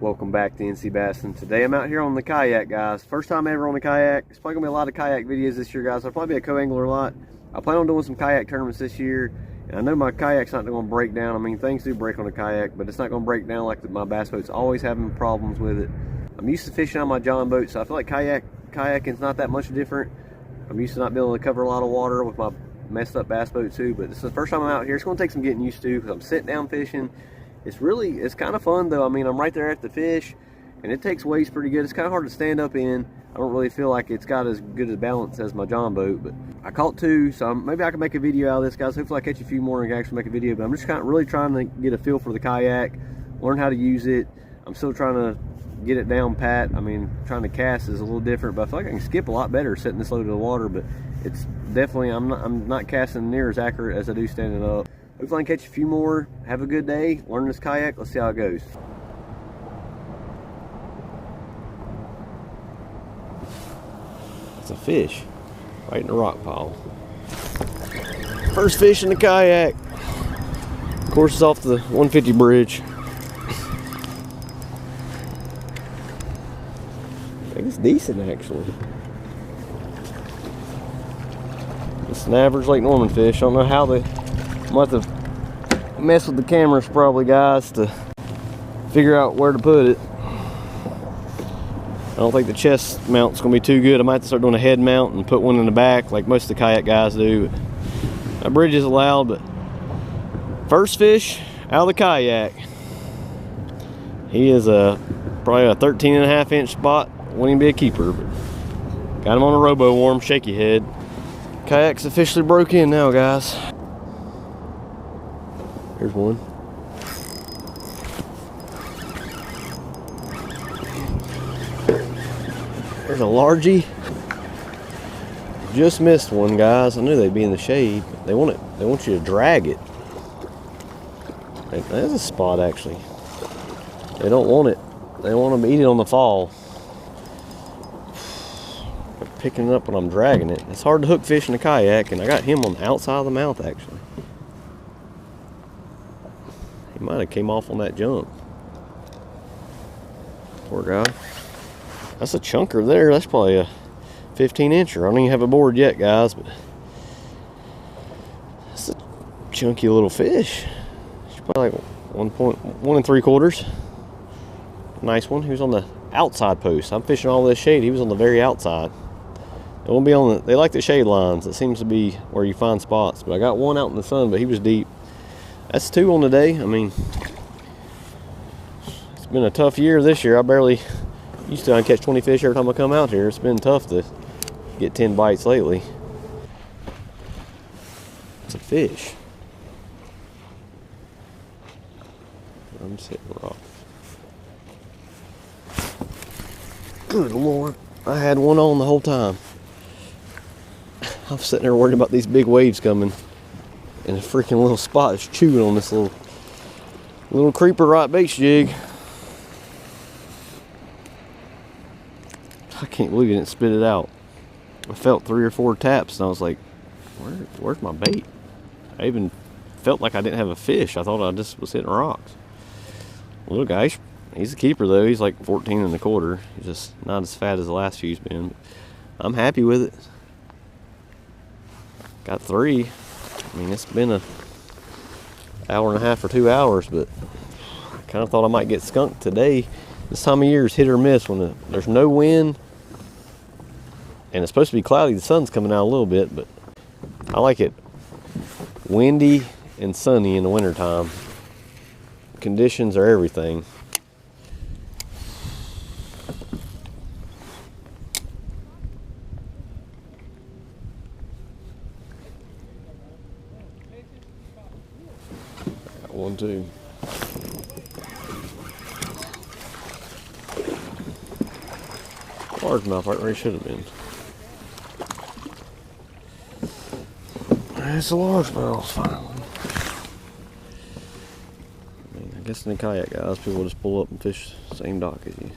Welcome back to NC Bass, and today I'm out here on the kayak, guys. First time ever on the kayak. It's probably gonna be a lot of kayak videos this year, guys. I'll probably be a co-angler a lot. I plan on doing some kayak tournaments this year, and I know my kayak's not gonna break down. I mean, things do break on a kayak, but it's not gonna break down like my bass boat's always having problems with it. I'm used to fishing on my John boat, so I feel like kayaking's not that much different. I'm used to not being able to cover a lot of water with my messed up bass boat too, but this is the first time I'm out here. It's gonna take some getting used to because I'm sitting down fishing. It's kind of fun though. I mean, I'm right there at the fish, and it takes waves pretty good. It's kind of hard to stand up in. I don't really feel like it's got as good a balance as my John boat, but I caught two, so maybe I can make a video out of this, guys. Hopefully I catch a few more and can actually make a video, but I'm just kind of really trying to get a feel for the kayak, learn how to use it. I'm still trying to get it down pat. I mean, trying to cast is a little different, but I feel like I can skip a lot better sitting this low to the water, but it's definitely, I'm not casting near as accurate as I do standing up. Hopefully I can catch a few more. Have a good day. Learn this kayak. Let's see how it goes. It's a fish right in the rock pile. First fish in the kayak. Of course, it's off the 150 bridge. I think it's decent, actually. It's an average Lake Norman fish. I don't know how they... I'm gonna have to mess with the cameras probably, guys, to figure out where to put it. I don't think the chest mount's gonna be too good. I might have to start doing a head mount and put one in the back like most of the kayak guys do. That bridge is allowed, but first fish out of the kayak. He is probably a 13.5-inch spot. Wouldn't even be a keeper, but got him on a robo worm, shaky head. Kayak's officially broke in now, guys. Here's one. There's a largie. Just missed one, guys. I knew they'd be in the shade. They want you to drag it. There's a spot, actually. They don't want it. They want them to eat it on the fall. I'm picking it up when I'm dragging it. It's hard to hook fish in a kayak, and I got him on the outside of the mouth, actually. He might have came off on that jump. Poor guy. That's a chunker there. That's probably a 15-incher. I don't even have a board yet, guys, but that's a chunky little fish. It's probably like 1 3/4. Nice one. He was on the outside post. I'm fishing all this shade. He was on the very outside. It won't be on the. They like the shade lines. It seems to be where you find spots. But I got one out in the sun, but he was deep. That's 2 on the day. I mean, it's been a tough year this year. I barely used to catch 20 fish every time I come out here. It's been tough to get 10 bites lately. It's a fish. I'm sitting rock. Good Lord. I had one on the whole time. I was sitting there worried about these big waves coming. And a freaking little spot is chewing on this little creeper right baits jig. I can't believe it didn't spit it out. I felt 3 or 4 taps and I was like, where's my bait? I even felt like I didn't have a fish. I thought I just was hitting rocks. Little guy, he's a keeper though. He's like 14 1/4. He's just not as fat as the last few's been. But I'm happy with it. Got 3. I mean, it's been an hour and a half or 2 hours, but I kind of thought I might get skunked today. This time of year is hit or miss when there's no wind, and it's supposed to be cloudy. The sun's coming out a little bit, but I like it windy and sunny in the wintertime. Conditions are everything. One, too. Largemouth right where he should have been. It's a largemouth finally. I mean, I guess in the kayak, guys, people just pull up and fish the same dock as you.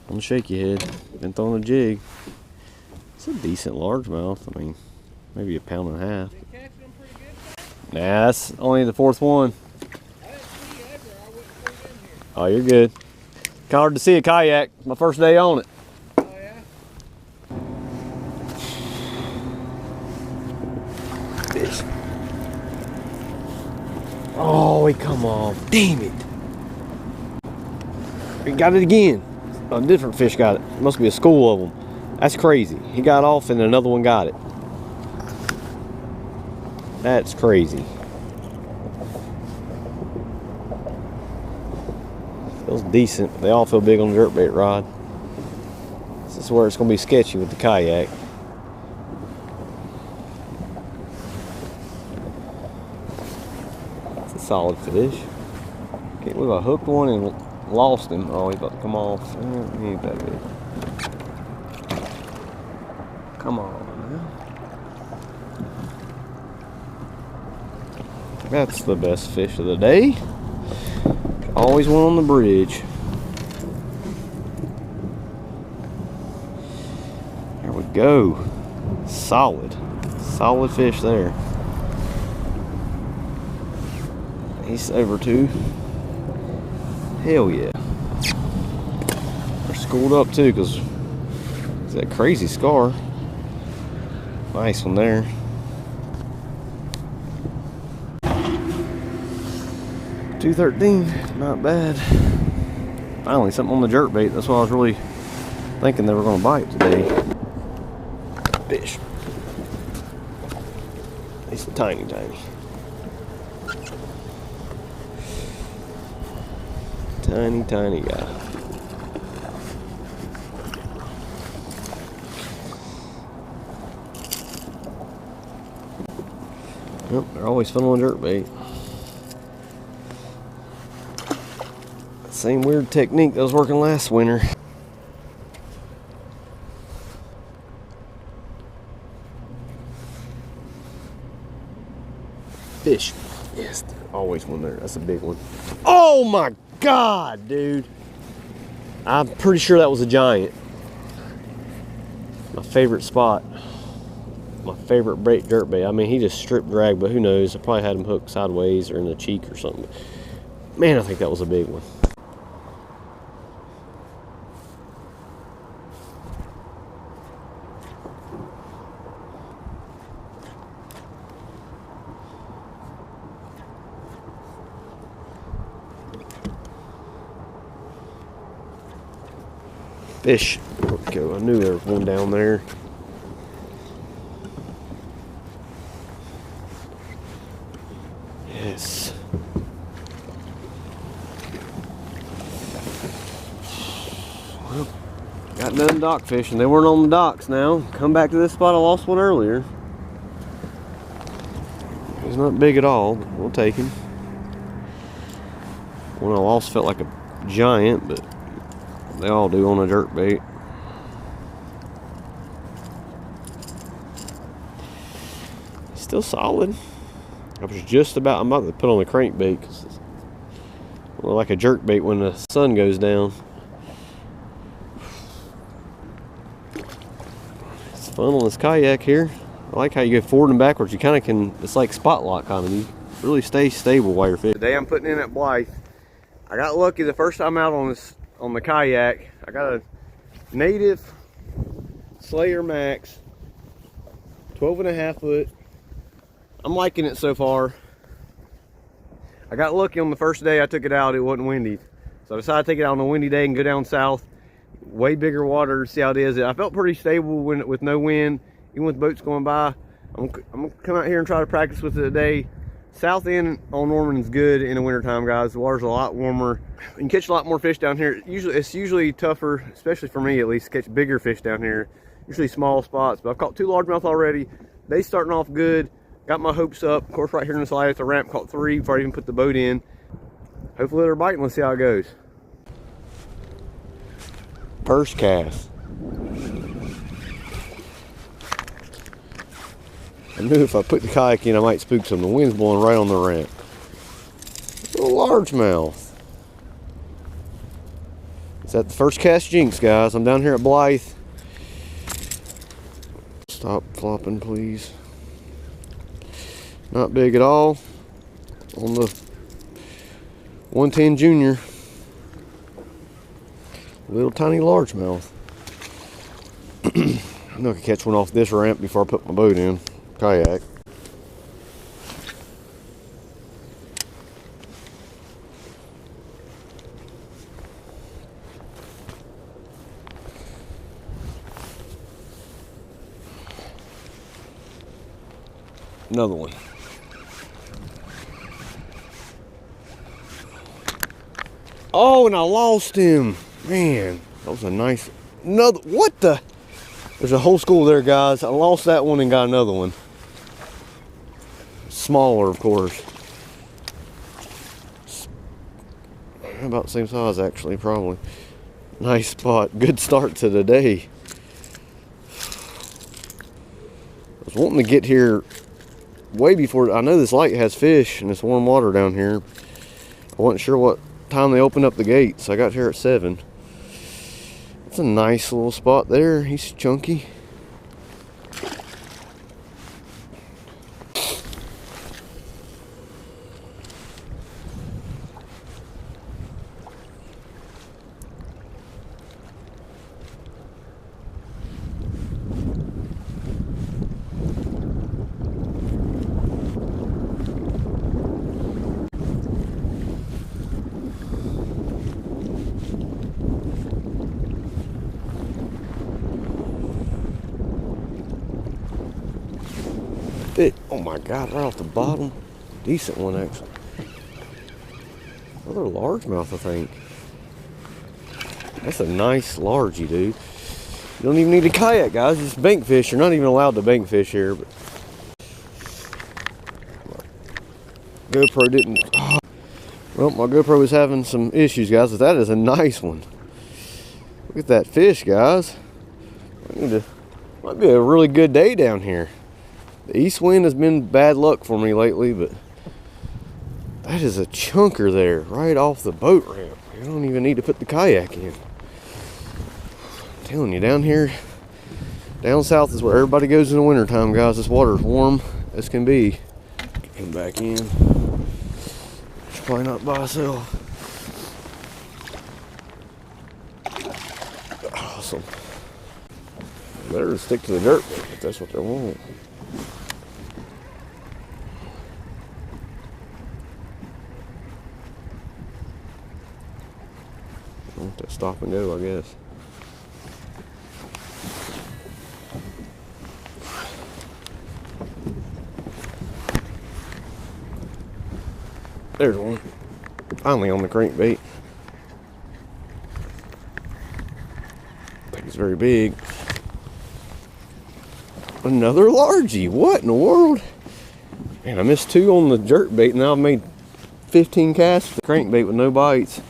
On the shaky head, been throwing a jig. It's a decent largemouth. I mean, maybe 1.5 pounds. Nah, that's only the 4th one. I didn't see you ever. I wouldn't put it in here. Oh, you're good. Kind of hard to see a kayak. It's my first day on it. Oh, yeah? Fish. Oh, he come off. Damn it. He got it again. A different fish got it. Must be a school of them. That's crazy. He got off and another one got it. That's crazy. Feels decent. They all feel big on the jerkbait rod. This is where it's going to be sketchy with the kayak. It's a solid fish. Can't believe I hooked one and lost him. Oh, he's about to come off. He ain't that big. Come on, man. That's the best fish of the day. Always one on the bridge. There we go. Solid. Solid fish there. He's over too. Hell yeah. They're schooled up too because it's that crazy scar. Nice one there. $2.13, not bad. Finally, something on the jerkbait. That's what I was really thinking they were going to bite today. Fish. He's tiny, tiny. Tiny, tiny guy. Yep, they're always fun on jerkbait. Same weird technique that was working last winter. Fish. Yes, always one there. That's a big one. Oh my God, dude. I'm pretty sure that was a giant. My favorite spot. My favorite jerkbait. I mean, he just strip dragged, but who knows? I probably had him hooked sideways or in the cheek or something. Man, I think that was a big one. Fish. Okay, I knew there was one down there. Yes. Well, got done dock fishing. They weren't on the docks now. Come back to this spot. I lost one earlier. He's not big at all, but we'll take him. One I lost felt like a giant, but they all do on a jerkbait. Still solid. I was just about, I'm about to put on the crankbait because it's like a jerkbait when the sun goes down. It's fun on this kayak here. I like how you go forward and backwards. You kind of can, it's like spot lock kind of. You really stay stable while you're fishing. Today I'm putting in at Blythe. I got lucky the first time out on the kayak. I got a native Slayer Max, 12.5 foot. I'm liking it so far. I got lucky on the first day I took it out, it wasn't windy. So I decided to take it out on a windy day and go down south. Way bigger water, see how it is. I felt pretty stable with no wind, even with boats going by. I'm gonna come out here and try to practice with it today. South end on Norman is good in the wintertime, guys. The water's a lot warmer. You can catch a lot more fish down here. It's usually tougher, especially for me at least, to catch bigger fish down here. Usually small spots, but I've caught 2 largemouth already. They starting off good. Got my hopes up. Of course, right here in the slide at the ramp, caught 3 before I even put the boat in. Hopefully they're biting. Let's see how it goes. First cast. I knew if I put the kayak in, I might spook some. The wind's blowing right on the ramp. Little largemouth. Is that the first cast jinx, guys? I'm down here at Blythe. Stop flopping, please. Not big at all. On the 110 Junior. Little tiny largemouth. I know I could catch one off this ramp before I put my boat in. Kayak. Another one. Oh, and I lost him. Man, that was a nice, another, what the? There's a whole school there, guys. I lost that one and got another one. Smaller, of course. About the same size, actually, probably. Nice spot. Good start to the day. I was wanting to get here way before. I know this lake has fish and it's warm water down here. I wasn't sure what time they opened up the gates. I got here at 7. It's a nice little spot there. He's chunky. Oh my God, right off the bottom. Decent one, actually. Another largemouth, I think. That's a nice largie, dude. You don't even need a kayak, guys. Just bank fish. You're not even allowed to bank fish here. But my GoPro didn't. Oh. Well, my GoPro is having some issues, guys. But that is a nice one. Look at that fish, guys. Might be a really good day down here. The east wind has been bad luck for me lately, but that is a chunker there, right off the boat ramp. You don't even need to put the kayak in. I'm telling you, down here, down south is where everybody goes in the wintertime, guys. This water's warm as can be. Get back in. She's probably not by herself. Awesome. Better stick to the dirt if that's what they want. To stop and go, I guess. There's one. Finally on the crankbait. I think it's very big. Another largie. What in the world? Man, I missed 2 on the jerkbait. Now I've made 15 casts with the crankbait with no bites.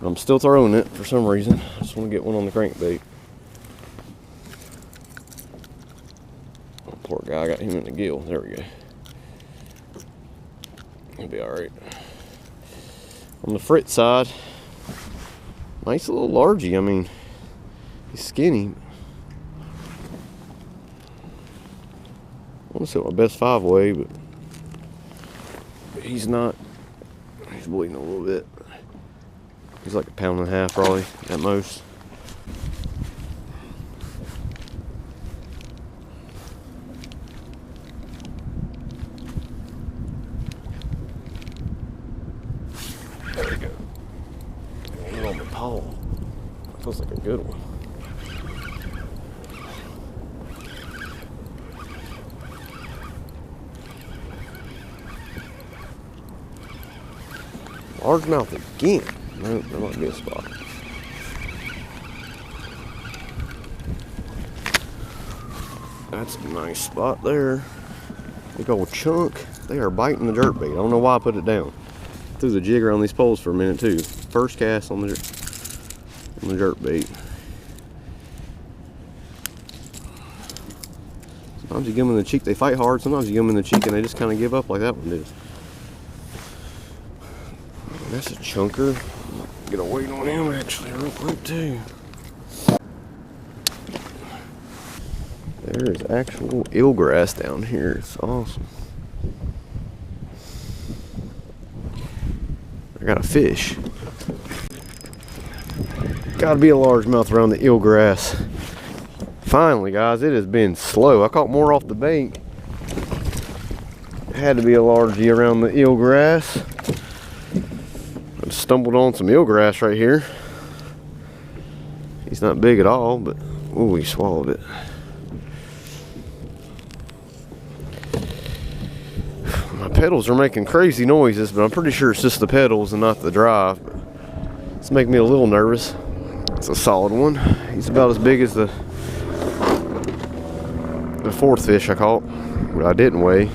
I'm still throwing it for some reason. I just want to get one on the crankbait. Oh, poor guy, I got him in the gill. There we go. He'll be alright. On the frit side, nice little largie. I mean, he's skinny. I want to set my best 5 way, but he's not. He's bleeding a little bit. He's like 1.5 pounds probably at most. There we go. Get on the pole. Feels like a good one. Largemouth again. No, that might be a spot. That's a nice spot there. Big old chunk. They are biting the jerkbait. I don't know why I put it down. Threw the jig around these poles for a minute too. First cast on the jerkbait. Sometimes you give them in the cheek, they fight hard. Sometimes you give them in the cheek and they just kind of give up like that one did. That's a chunker. Get a weight on him actually real quick too. There is actual eelgrass down here. It's awesome. I got a fish. Gotta be a largemouth around the eelgrass. Finally, guys, it has been slow. I caught more off the bank. It had to be a largie around the eelgrass. I just stumbled on some eelgrass right here. He's not big at all, but ooh, he swallowed it. My pedals are making crazy noises, but I'm pretty sure it's just the pedals and not the drive. It's making me a little nervous. It's a solid one. He's about as big as the fourth fish I caught, but I didn't weigh.